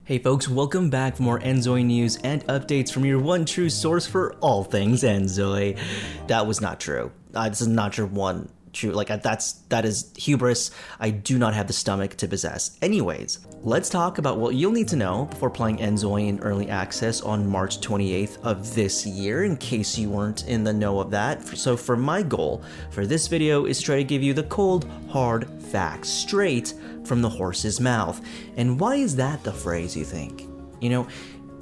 Hey folks, welcome back for more Inzoi news and updates from your one true source for all things Inzoi. That was not true. This is not your one true, that is hubris I do not have the stomach to possess. Anyways, let's talk about what you'll need to know before playing Inzoi in early access on March 28th of this year, in case you weren't in the know of that. So for my goal for this video is to try to give you the cold, hard facts straight from the horse's mouth. And why is that the phrase, you think? You know,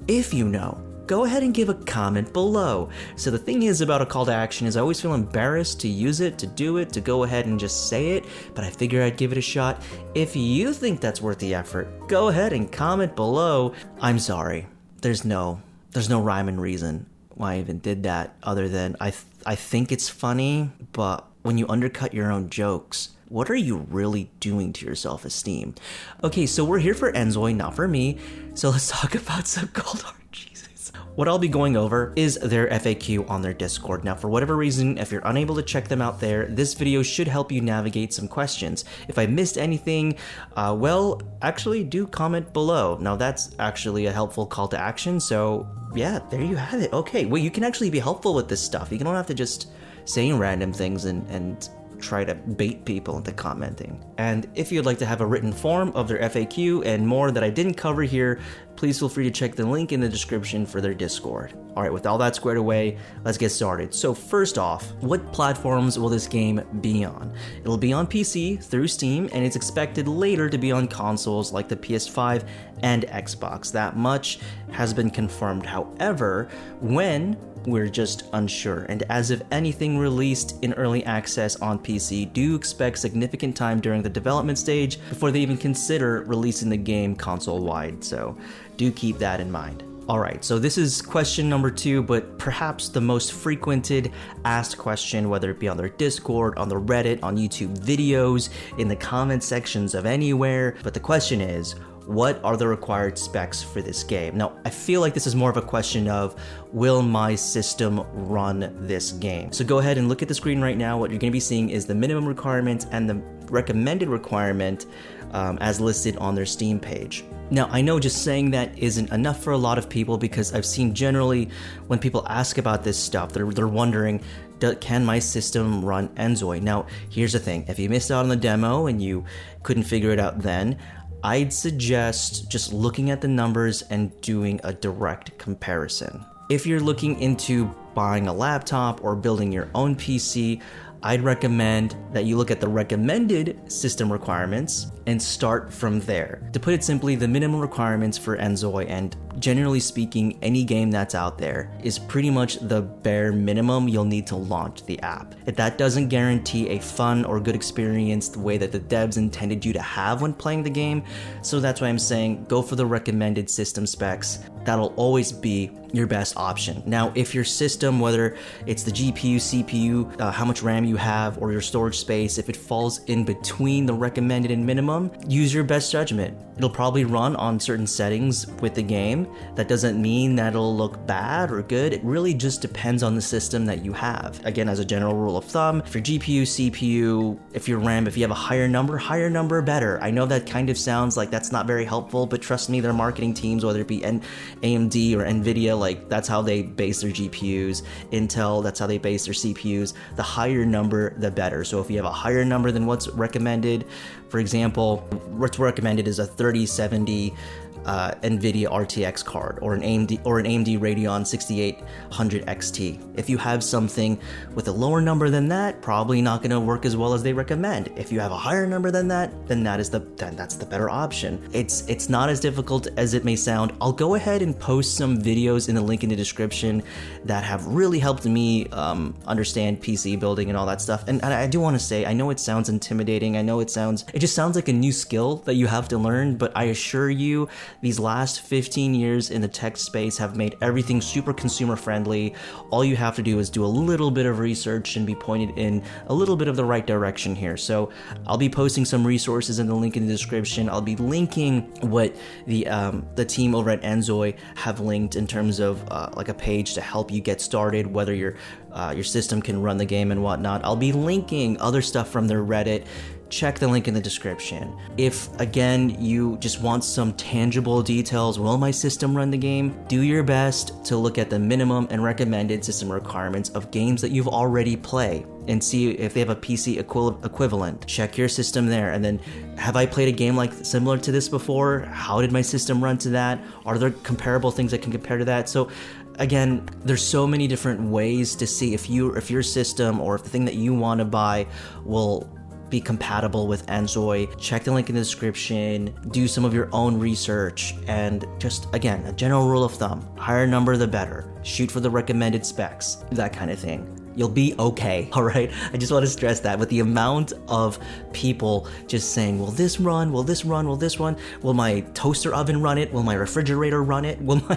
if you know, go ahead and give a comment below. So the thing is about a call to action is I always feel embarrassed to use it, to do it, to go ahead and just say it, but I figure I'd give it a shot. If you think that's worth the effort, go ahead and comment below. I'm sorry, there's no rhyme and reason why I even did that, other than I think it's funny, but when you undercut your own jokes, what are you really doing to your self-esteem? Okay, so we're here for Inzoi, not for me, so let's talk about some cold hard. Jesus. What I'll be going over is their FAQ on their Discord. Now, for whatever reason, if you're unable to check them out there, this video should help you navigate some questions. If I missed anything, well, actually do comment below. Now, that's actually a helpful call to action, so yeah, there you have it. Okay, well, you can actually be helpful with this stuff. You don't have to just say random things and try to bait people into commenting. And if you'd like to have a written form of their FAQ and more that I didn't cover here, please feel free to check the link in the description for their Discord. Alright, with all that squared away, let's get started. So first off, what platforms will this game be on? It'll be on PC through Steam, and it's expected later to be on consoles like the PS5 and Xbox. That much has been confirmed. However, when, we're just unsure, and as of anything released in early access on PC, do expect significant time during the development stage before they even consider releasing the game console-wide, so do keep that in mind. Alright, so this is question number 2, but perhaps the most frequented asked question, whether it be on their Discord, on the Reddit, on YouTube videos, in the comment sections of anywhere, but the question is, what are the required specs for this game? Now, I feel like this is more of a question of, will my system run this game? So go ahead and look at the screen right now. What you're going to be seeing is the minimum requirement and the recommended requirement as listed on their Steam page. Now, I know just saying that isn't enough for a lot of people, because I've seen generally when people ask about this stuff, they're wondering, can my system run Inzoi? Now, here's the thing. If you missed out on the demo and you couldn't figure it out then, I'd suggest just looking at the numbers and doing a direct comparison. If you're looking into buying a laptop or building your own PC, I'd recommend that you look at the recommended system requirements and start from there. To put it simply, the minimum requirements for Inzoi, and generally speaking, any game that's out there, is pretty much the bare minimum you'll need to launch the app. If that doesn't guarantee a fun or good experience the way that the devs intended you to have when playing the game, so that's why I'm saying go for the recommended system specs. That'll always be your best option. Now, if your system, whether it's the GPU, CPU, how much RAM you have, or your storage space, if it falls in between the recommended and minimum, use your best judgment. It'll probably run on certain settings with the game. That doesn't mean that it'll look bad or good. It really just depends on the system that you have. Again, as a general rule of thumb, if your GPU, CPU, if your RAM, if you have a higher number better. I know that kind of sounds like that's not very helpful, but trust me, their marketing teams, whether it be AMD or NVIDIA, like that's how they base their GPUs. Intel, that's how they base their CPUs. The higher number, the better. So if you have a higher number than what's recommended, for example, what's recommended is a 3070 NVIDIA RTX card, or an AMD Radeon 6800 XT. If you have something with a lower number than that, probably not going to work as well as they recommend. If you have a higher number than that, then that's the better option. It's not as difficult as it may sound. I'll go ahead and post some videos in the link in the description that have really helped me understand PC building and all that stuff. And I do want to say, I know it sounds intimidating. I know it just sounds like a new skill that you have to learn, but I assure you, these last 15 years in the tech space have made everything super consumer friendly. All you have to do is do a little bit of research and be pointed in a little bit of the right direction here. So I'll be posting some resources in the link in the description. I'll be linking what the team over at Inzoi have linked in terms of like a page to help you get started, whether your system can run the game and whatnot. I'll be linking other stuff from their Reddit check the link in the description. If, again, you just want some tangible details, will my system run the game? Do your best to look at the minimum and recommended system requirements of games that you've already played and see if they have a PC equivalent. Check your system there, and then have I played a game like similar to this before? How did my system run to that? Are there comparable things that can compare to that? So again, there's so many different ways to see if your system or if the thing that you want to buy will be compatible with Inzoi. Check the link in the description, do some of your own research, and just, again, a general rule of thumb, higher number the better. Shoot for the recommended specs, that kind of thing. You'll be okay, all right? I just want to stress that. With the amount of people just saying, will this run? Will this run? Will this run? Will my toaster oven run it? Will my refrigerator run it? Will my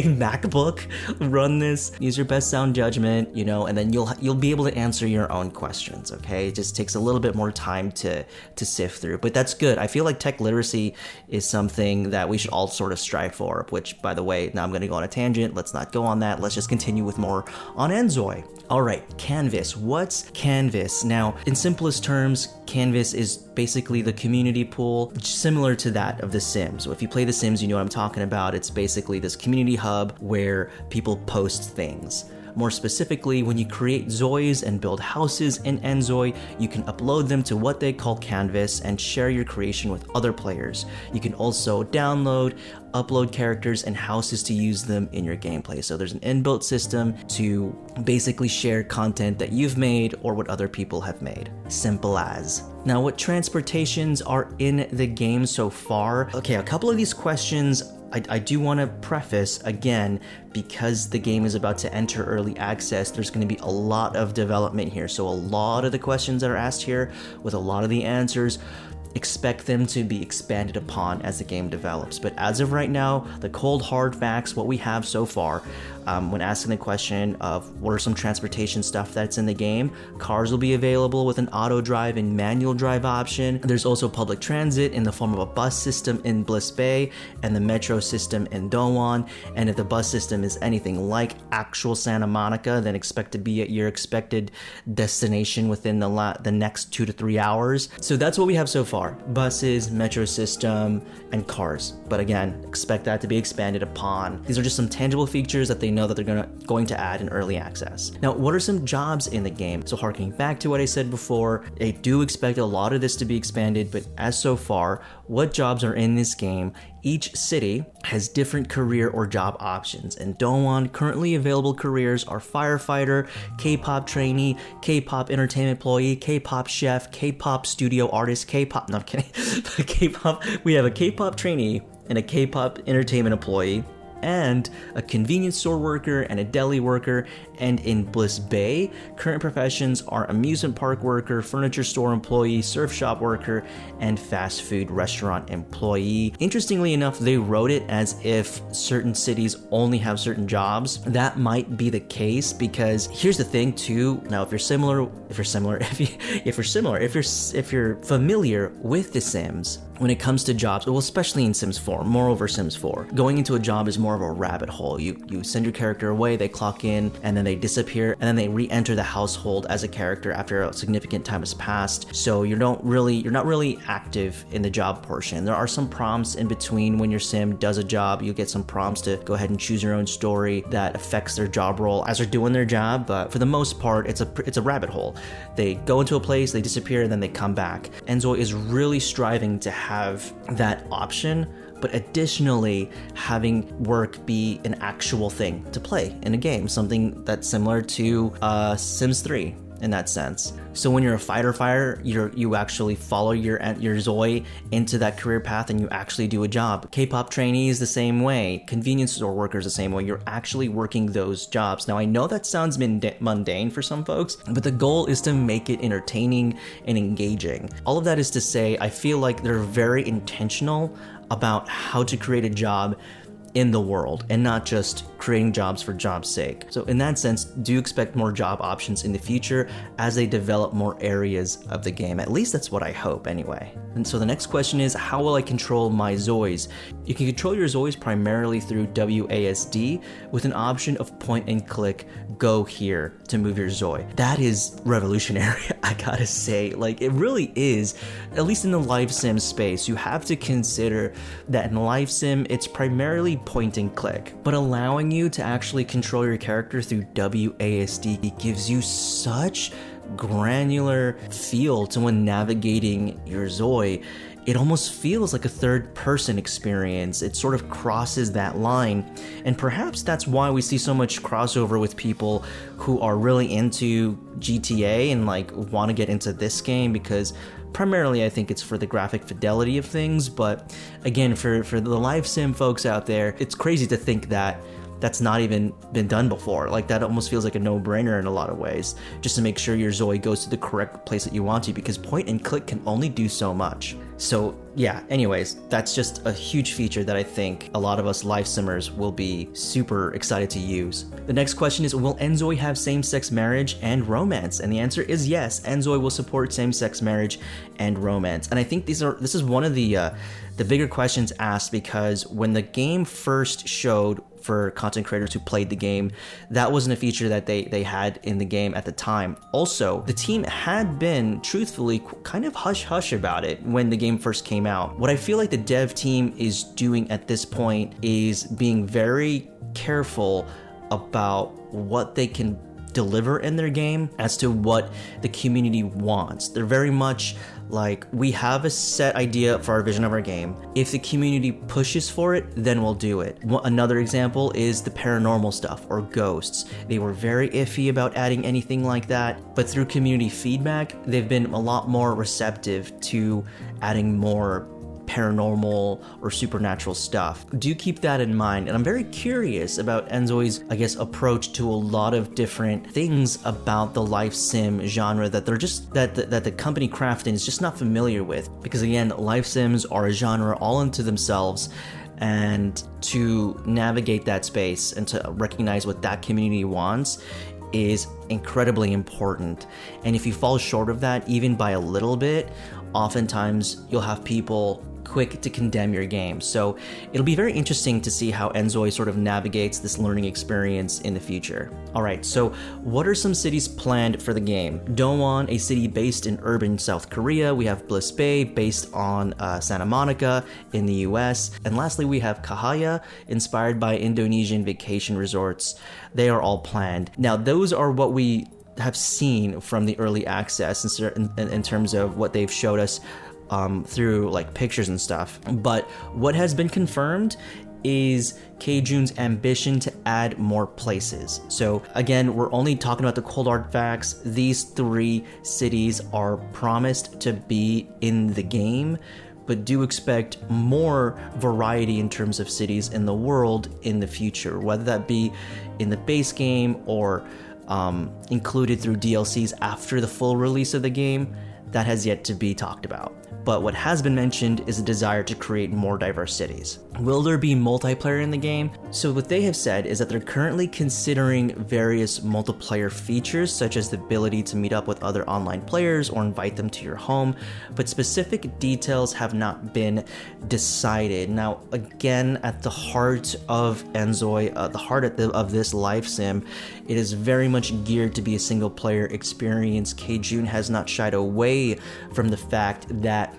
MacBook run this? Use your best sound judgment, and then you'll be able to answer your own questions, okay? It just takes a little bit more time to sift through, but that's good. I feel like tech literacy is something that we should all sort of strive for, which, by the way, now I'm going to go on a tangent. Let's not go on that. Let's just continue with more on Inzoi. All right, Canvas. What's Canvas? Now, in simplest terms, Canvas is basically the community pool, similar to that of The Sims. So if you play The Sims, you know what I'm talking about. It's basically this community hub where people post things. More specifically, when you create Zois and build houses in Inzoi, you can upload them to what they call Canvas and share your creation with other players. You can also download, upload characters and houses to use them in your gameplay. So there's an inbuilt system to basically share content that you've made or what other people have made. Simple as. Now, what transportations are in the game so far? Okay, a couple of these questions I do want to preface, again, because the game is about to enter early access, there's going to be a lot of development here. So a lot of the questions that are asked here, with a lot of the answers, expect them to be expanded upon as the game develops. But as of right now, the cold hard facts, what we have so far, when asking the question of what are some transportation stuff that's in the game, cars will be available with an auto drive and manual drive option. There's also public transit in the form of a bus system in Bliss Bay and the metro system in Dongwon. And if the bus system is anything like actual Santa Monica, then expect to be at your expected destination within the next 2 to 3 hours. So that's what we have so far: buses, metro system, and cars. But again, expect that to be expanded upon. These are just some tangible features that they know that they're going to add in early access. Now, what are some jobs in the game? So harkening back to what I said before, I do expect a lot of this to be expanded, but as so far, what jobs are in this game? Each city has different career or job options. In Dongwon, currently available careers are firefighter, K-pop trainee, K-pop entertainment employee, K-pop chef, K-pop studio artist, K-pop, no, I'm kidding, K-pop, we have a K-pop trainee and a K-pop entertainment employee, and a convenience store worker and a deli worker. And in Bliss Bay, current professions are amusement park worker, furniture store employee, surf shop worker, and fast food restaurant employee. Interestingly enough, they wrote it as if certain cities only have certain jobs. That might be the case, because here's the thing too. Now, if you're familiar with The Sims, when it comes to jobs, well, especially in Sims 4, moreover Sims 4, going into a job is more of a rabbit hole. You send your character away, they clock in, and then they disappear, and then they re-enter the household as a character after a significant time has passed. So you're not really active in the job portion. There are some prompts in between. When your sim does a job, you get some prompts to go ahead and choose your own story that affects their job role as they're doing their job. But for the most part, it's a rabbit hole. They go into a place, they disappear, and then they come back. Inzoi is really striving to have that option, but additionally having work be an actual thing to play in a game, something that's similar to Sims 3 in that sense. So when you're a fighter, you actually follow your Zoi into that career path and you actually do a job. K-pop trainee is the same way. Convenience store workers the same way. You're actually working those jobs. Now, I know that sounds mundane for some folks, but the goal is to make it entertaining and engaging. All of that is to say, I feel like they're very intentional about how to create a job in the world and not just creating jobs for job's sake. So in that sense, do expect more job options in the future as they develop more areas of the game. At least that's what I hope anyway. And so the next question is, how will I control my Zois? You can control your Zois primarily through WASD with an option of point and click, go here to move your Zoi. That is revolutionary, I gotta say. Like, it really is, at least in the life sim space. You have to consider that in life sim, it's primarily point and click, but allowing you to actually control your character through WASD gives you such granular feel to when navigating your Zoi. It almost feels like a third-person experience. It sort of crosses that line, and perhaps that's why we see so much crossover with people who are really into GTA and like want to get into this game, because primarily I think it's for the graphic fidelity of things. But again, for the live sim folks out there, it's crazy to think that that's not even been done before. Like, that almost feels like a no-brainer in a lot of ways, just to make sure your Zoi goes to the correct place that you want to, because point and click can only do so much. So yeah, anyways, that's just a huge feature that I think a lot of us live simmers will be super excited to use. The next question is, will Inzoi have same-sex marriage and romance? And the answer is yes, Inzoi will support same-sex marriage and romance. And I think this is one of the bigger questions asked, because when the game first showed for content creators who played the game, that wasn't a feature that they had in the game at the time. Also, the team had been truthfully kind of hush-hush about it when the game first came out. What I feel like the dev team is doing at this point is being very careful about what they can deliver in their game as to what the community wants. They're very much like, we have a set idea for our vision of our game. If the community pushes for it, then we'll do it. Another example is the paranormal stuff or ghosts. They were very iffy about adding anything like that, but through community feedback, they've been a lot more receptive to adding more paranormal or supernatural stuff. Do keep that in mind, and I'm very curious about Inzoi's, I guess, approach to a lot of different things about the life sim genre that they're just that the company Krafton is just not familiar with, because again, life sims are a genre all unto themselves, and to navigate that space and to recognize what that community wants is incredibly important. And if you fall short of that even by a little bit, oftentimes you'll have people quick to condemn your game. So it'll be very interesting to see how Inzoi sort of navigates this learning experience in the future. Alright, so what are some cities planned for the game? Dongwon, a city based in urban South Korea. We have Bliss Bay, based on Santa Monica in the US. And lastly, we have Kahaya, inspired by Indonesian vacation resorts. They are all planned. Now, those are what we have seen from the early access in terms of what they've showed us through like pictures and stuff. But what has been confirmed is K-Jun's ambition to add more places. So again, we're only talking about the cold artifacts. These 3 cities are promised to be in the game, but do expect more variety in terms of cities in the world in the future, whether that be in the base game or included through DLCs after the full release of the game. That has yet to be talked about. But what has been mentioned is a desire to create more diverse cities. Will there be multiplayer in the game? So what they have said is that they're currently considering various multiplayer features, such as the ability to meet up with other online players or invite them to your home, but specific details have not been decided. Now, again, at the heart of Inzoi, the heart of this life sim, it is very much geared to be a single player experience. K-Jun has not shied away from the fact that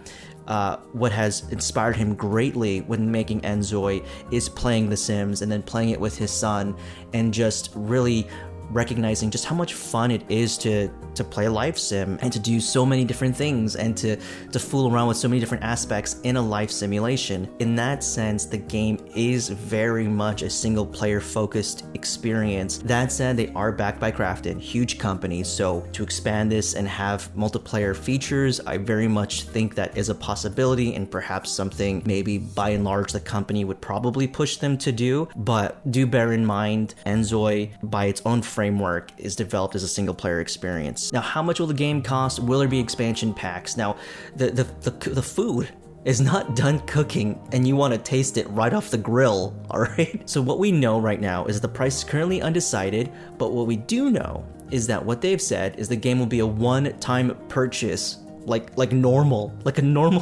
what has inspired him greatly when making Inzoi is playing The Sims and then playing it with his son, and just really recognizing just how much fun it is to play a life sim and to do so many different things and to fool around with so many different aspects in a life simulation. In that sense, the game is very much a single player focused experience. That said, they are backed by Krafton, huge company, so to expand this and have multiplayer features, I very much think that is a possibility, and perhaps something maybe by and large the company would probably push them to do. But do bear in mind, Inzoi by its own framework is developed as a single player experience. Now, how much will the game cost? Will there be expansion packs? Now, the food is not done cooking and you want to taste it right off the grill, alright? So what we know right now is the price is currently undecided, but what we do know is that what they've said is the game will be a one-time purchase, like a normal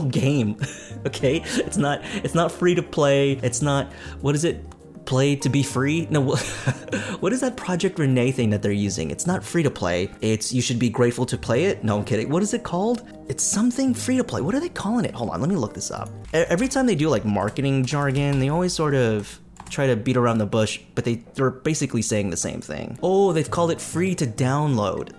game, okay? It's not free to play. It's not, what is it? Play to be free? No, what is that Project Renee thing that they're using? It's not free to play. It's you should be grateful to play it. No, I'm kidding. What is it called? It's something free to play. What are they calling it? Hold on, let me look this up. Every time they do like marketing jargon, they always sort of try to beat around the bush, but they're basically saying the same thing. Oh, they've called it free to download.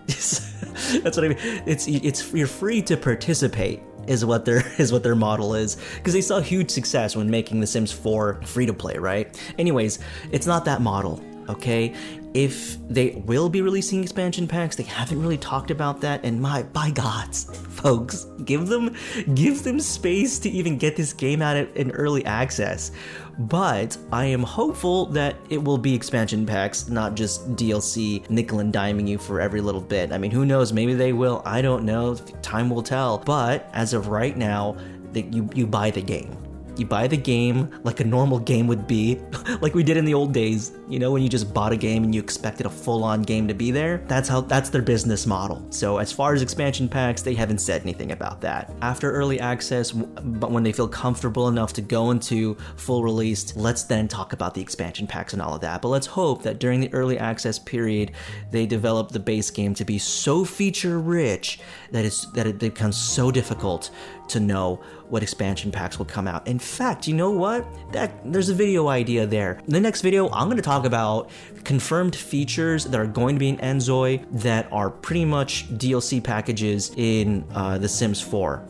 That's what I mean. It's you're free to participate. Is what their model is, because they saw huge success when making The Sims 4 free to play, right? Anyways, it's not that model, okay? If they will be releasing expansion packs, they haven't really talked about that, and by gods, folks, give them space to even get this game out in early access. But I am hopeful that it will be expansion packs, not just DLC nickel and diming you for every little bit. I mean, who knows? Maybe they will. I don't know. Time will tell. But as of right now, you buy the game. You buy the game like a normal game would be, like we did in the old days, you know, when you just bought a game and you expected a full-on game to be there. That's their business model. So as far as expansion packs, they haven't said anything about that. After early access, but when they feel comfortable enough to go into full release, let's then talk about the expansion packs and all of that. But let's hope that during the early access period, they develop the base game to be so feature-rich that it becomes so difficult to know what expansion packs will come out. In fact, you know what? There's a video idea there. In the next video, I'm going to talk about confirmed features that are going to be in Inzoi that are pretty much DLC packages in The Sims 4.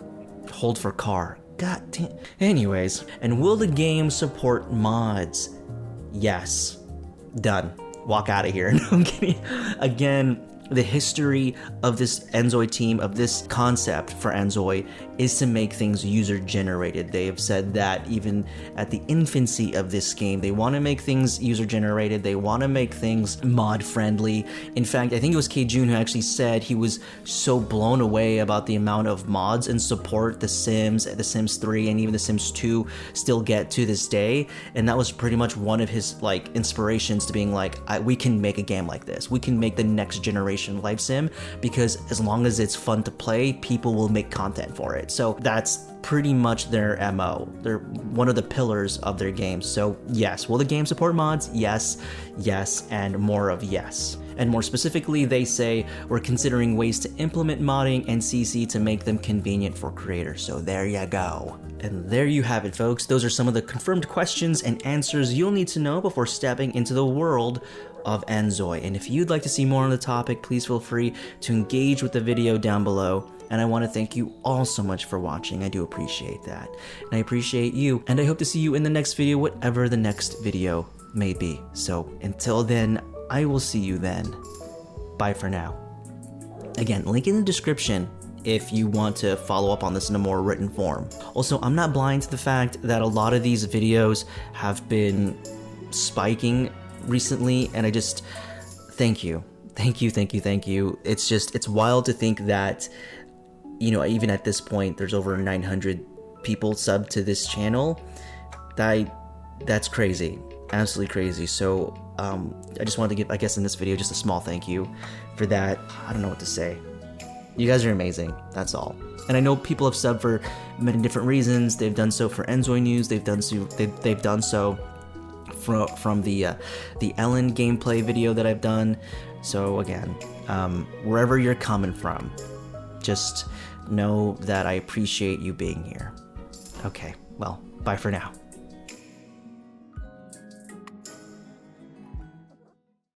Hold for car. God damn. Anyways, and will the game support mods? Yes. Done. Walk out of here. No, I'm kidding. Again, the history of this Inzoi team, of this concept for Inzoi, is to make things user-generated. They have said that even at the infancy of this game, they want to make things user-generated, they want to make things mod-friendly. In fact, I think it was K-Jun who actually said he was so blown away about the amount of mods and support The Sims 3, and even The Sims 2 still get to this day, and that was pretty much one of his like inspirations to being like, we can make a game like this. We can make the next generation life sim, because as long as it's fun to play, people will make content for it. So that's pretty much their MO. They're one of the pillars of their games. So yes, will the game support mods? Yes, yes, and more of yes. And more specifically, they say we're considering ways to implement modding and CC to make them convenient for creators. So there you go. And there you have it, folks. Those are some of the confirmed questions and answers you'll need to know before stepping into the world of Inzoi. And if you'd like to see more on the topic, please feel free to engage with the video down below. And I want to thank you all so much for watching. I do appreciate that. And I appreciate you. And I hope to see you in the next video, whatever the next video may be. So until then, I will see you then. Bye for now. Again, link in the description if you want to follow up on this in a more written form. Also, I'm not blind to the fact that a lot of these videos have been spiking recently, and I just thank you. Thank you. It's wild to think that, you know, even at this point, there's over 900 people subbed to this channel. That's crazy. Absolutely crazy. So, I just wanted to give, I guess in this video, just a small thank you for that. I don't know what to say. You guys are amazing. That's all. And I know people have subbed for many different reasons. They've done so for Inzoi news. They've done so from the Ellen gameplay video that I've done. So again, wherever you're coming from, just know that I appreciate you being here. Okay, well, bye for now.